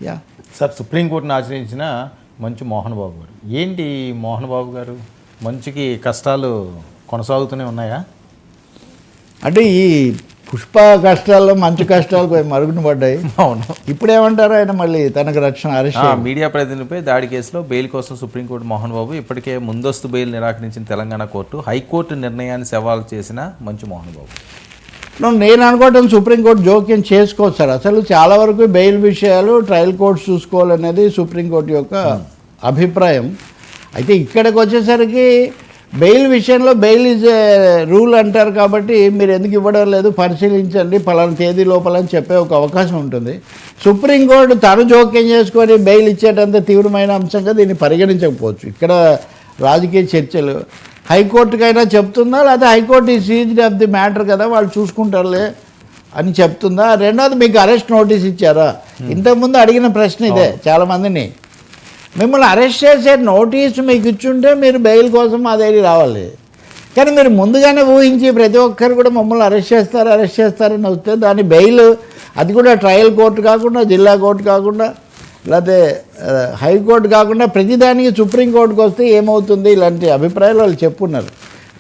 Yeah. Sir, సుప్రీంకోర్టును ఆశ్రయించిన మంచు మోహన్ బాబు గారు, ఏంటి మోహన్ బాబు గారు మంచుకి కష్టాలు కొనసాగుతూనే ఉన్నాయా? అంటే ఈ పుష్ప కష్టాల్లో మంచు కష్టాలు పోయి మరుగున పడ్డాయి. అవును. ఇప్పుడు ఏమంటారు, ఆయన మళ్ళీ తనకు రక్షణ అరెస్ట్ మీడియా ప్రతినిధిపై దాడి కేసులో బెయిల్ కోసం సుప్రీంకోర్టు మోహన్ బాబు ఇప్పటికే ముందస్తు బెయిల్ నిరాకరించిన తెలంగాణ కోర్టు హైకోర్టు నిర్ణయాన్ని సవాల్ చేసిన మంచు మోహన్ బాబు. నేను అనుకోవటం సుప్రీంకోర్టు జోక్యం చేసుకోవచ్చు సార్. అసలు చాలా వరకు బెయిల్ విషయాలు ట్రయల్ కోర్ట్స్ చూసుకోవాలనేది సుప్రీంకోర్టు యొక్క అభిప్రాయం. అయితే ఇక్కడికి వచ్చేసరికి బెయిల్ విషయంలో బెయిల్ ఈజ్ ఏ రూల్ అంటారు కాబట్టి మీరు ఎందుకు ఇవ్వడం లేదు పరిశీలించండి పలానా తేదీ లోపల అని చెప్పే ఒక అవకాశం ఉంటుంది. సుప్రీంకోర్టు తను జోక్యం చేసుకొని బెయిల్ ఇచ్చేటంత తీవ్రమైన అంశంగా దీన్ని పరిగణించకపోవచ్చు. ఇక్కడ రాజకీయ చర్చలు హైకోర్టుకైనా చెప్తుందా, లేకపోతే హైకోర్టు ఈ సీజ్డ్ ఆఫ్ ది మ్యాటర్ కదా వాళ్ళు చూసుకుంటారులే అని చెప్తుందా. రెండోది, మీకు అరెస్ట్ నోటీస్ ఇచ్చారా? ఇంతకుముందు అడిగిన ప్రశ్న ఇదే చాలామందిని. మిమ్మల్ని అరెస్ట్ చేసే నోటీసు మీకు ఇచ్చుంటే మీరు బెయిల్ కోసం మా దగ్గరికి రావాలి. కానీ మీరు ముందుగానే ఊహించి ప్రతి ఒక్కరు కూడా మమ్మల్ని అరెస్ట్ చేస్తారని వస్తే దాని బెయిల్, అది కూడా ట్రయల్ కోర్టు కాకుండా, జిల్లా కోర్టు కాకుండా, లేకపోతే హైకోర్టు కాకుండా ప్రతిదానికి సుప్రీంకోర్టుకు వస్తే ఏమవుతుంది, ఇలాంటి అభిప్రాయాలు వాళ్ళు చెప్పున్నారు.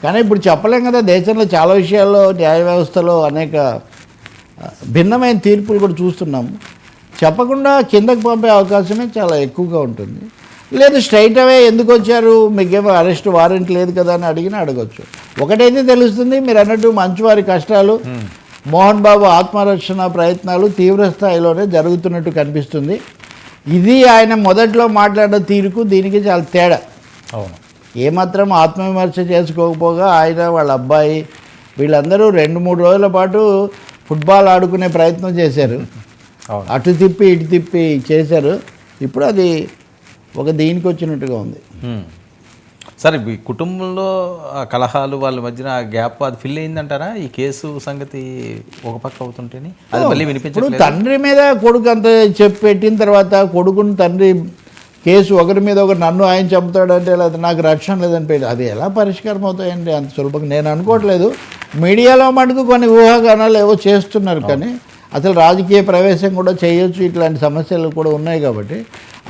కానీ ఇప్పుడు చెప్పలేం కదా, దేశంలో చాలా విషయాల్లో న్యాయ వ్యవస్థలో అనేక భిన్నమైన తీర్పులు కూడా చూస్తున్నాము. చెప్పకుండా కిందకు పంపే అవకాశమే చాలా ఎక్కువగా ఉంటుంది. లేదు స్ట్రైట్ అవే ఎందుకు వచ్చారు, మీకేమో అరెస్ట్ వారెంట్ లేదు కదా అని అడగొచ్చు. ఒకటైతే తెలుస్తుంది, మీరు అన్నట్టు మంచువారి కష్టాలు, మోహన్ బాబు ఆత్మరక్షణ ప్రయత్నాలు తీవ్ర స్థాయిలోనే జరుగుతున్నట్టు కనిపిస్తుంది. ఇది ఆయన మొదట్లో మాట్లాడిన తీరుకు దీనికి చాలా తేడా. అవును. ఏమాత్రం ఆత్మవిమర్శ చేసుకోకపోగా ఆయన వాళ్ళ అబ్బాయి వీళ్ళందరూ 2-3 రోజుల పాటు ఫుట్బాల్ ఆడుకునే ప్రయత్నం చేశారు. అటు తిప్పి ఇటు తిప్పి చేశారు. ఇప్పుడు అది ఒక దీనికి వచ్చినట్టుగా ఉంది. సరే, ఈ కుటుంబంలో కలహాలు వాళ్ళ మధ్యన గ్యాప్ అది ఫిల్ అయిందంటారా? ఈ కేసు సంగతి ఒక పక్క అవుతుంటేనే అది మళ్ళీ వినిపించలేదు. తండ్రి మీద కొడుకు అంత చెప్పి పెట్టిన తర్వాత కొడుకుని తండ్రి కేసు ఒకరి మీద ఒకరు నన్ను ఆయన చంపుతాడంటే, లేదా నాకు రక్షణ లేదని పెట్టి అది ఎలా పరిష్కారం అవుతాయండి అంత సులభంగా? నేను అనుకోవట్లేదు. మీడియాలో మటుకు కొన్ని ఊహాగానాలు ఏవో చేస్తున్నారు, కానీ అసలు రాజకీయ ప్రవేశం కూడా చేయొచ్చు, ఇట్లాంటి సమస్యలు కూడా ఉన్నాయి. కాబట్టి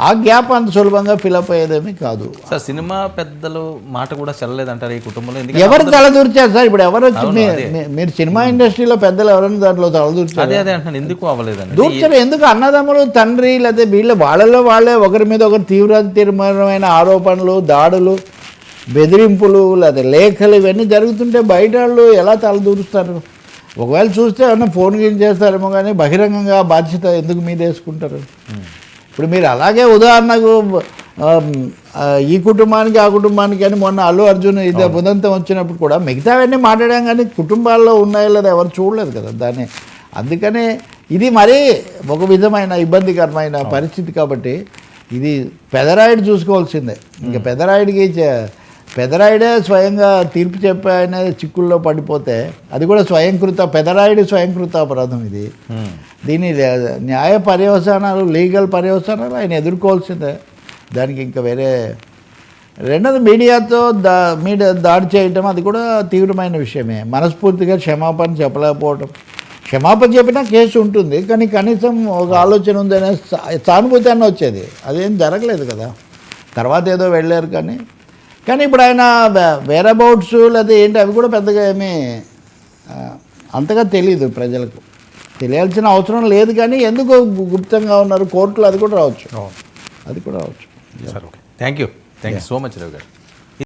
ఆ గ్యాప్ అంత సులభంగా ఫిలప్ అయ్యేదేమీ కాదు. సార్, సినిమా పెద్దలు మాట కూడా చెల్లలేదంటారు ఈ కుటుంబంలో? ఎవరు తలదూర్చారు సార్? ఇప్పుడు ఎవరు మీరు సినిమా ఇండస్ట్రీలో పెద్దలు ఎవరైనా దాంట్లో తలదూర్చారు? అదే అంటున్నాను, ఎందుకు అవ్వలేదండి? దూర్చారు ఎందుకు? అన్నదమ్ములు, తండ్రి, లేదా వాళ్ళలో వాళ్ళే ఒకరి మీద ఒకరు తీవ్రమైన ఆరోపణలు, దాడులు, బెదిరింపులు, లేదా లేఖలు ఇవన్నీ జరుగుతుంటే బయట వాళ్ళు ఎలా తలదూరుస్తారు? ఒకవేళ చూస్తే ఏమన్నా ఫోన్ గేమ్ చేస్తారేమో, కానీ బహిరంగంగా బాధ్యత ఎందుకు మీద వేసుకుంటారు? ఇప్పుడు మీరు అలాగే ఉదాహరణకు ఈ కుటుంబానికి ఆ కుటుంబానికి అని మొన్న అల్లు అర్జున్ ఇది ఉదంతం వచ్చినప్పుడు కూడా మిగతావన్నీ మాట్లాడాం, కానీ కుటుంబాల్లో ఉన్నాయో లేదా ఎవరు చూడలేదు కదా దాన్ని. అందుకనే ఇది మరీ ఒక విధమైన ఇబ్బందికరమైన పరిస్థితి. కాబట్టి ఇది పెదరాయుడు చూసుకోవాల్సిందే. ఇంకా పెదరాయుడే స్వయంగా తీర్పు చెప్పి ఆయన చిక్కుల్లో పడిపోతే అది కూడా పెదరాయుడు స్వయంకృత అపరాధం. ఇది దీని న్యాయ పర్యవసానాలు, లీగల్ పర్యవసానాలు ఆయన ఎదుర్కోవాల్సిందే. దానికి ఇంకా వేరే. రెండోది, మీడియా దాడి చేయటం అది కూడా తీవ్రమైన విషయమే. మనస్ఫూర్తిగా క్షమాపణ చెప్పలేకపోవటం. క్షమాపణ చెప్పినా కేసు ఉంటుంది, కానీ కనీసం ఒక ఆలోచన ఉందనే సానుభూతి అన్న వచ్చేది. అదేం జరగలేదు కదా. తర్వాత ఏదో వెళ్ళారు, కానీ ఇప్పుడు ఆయన వేరబౌట్స్ లేదా ఏంటి అవి కూడా పెద్దగా ఏమీ అంతగా తెలీదు ప్రజలకు. తెలియాల్సిన అవసరం లేదు, కానీ ఎందుకు గుప్తంగా ఉన్నారు కోర్టులో అది కూడా రావచ్చు. Sir, okay, thank you so much Ravi గారు.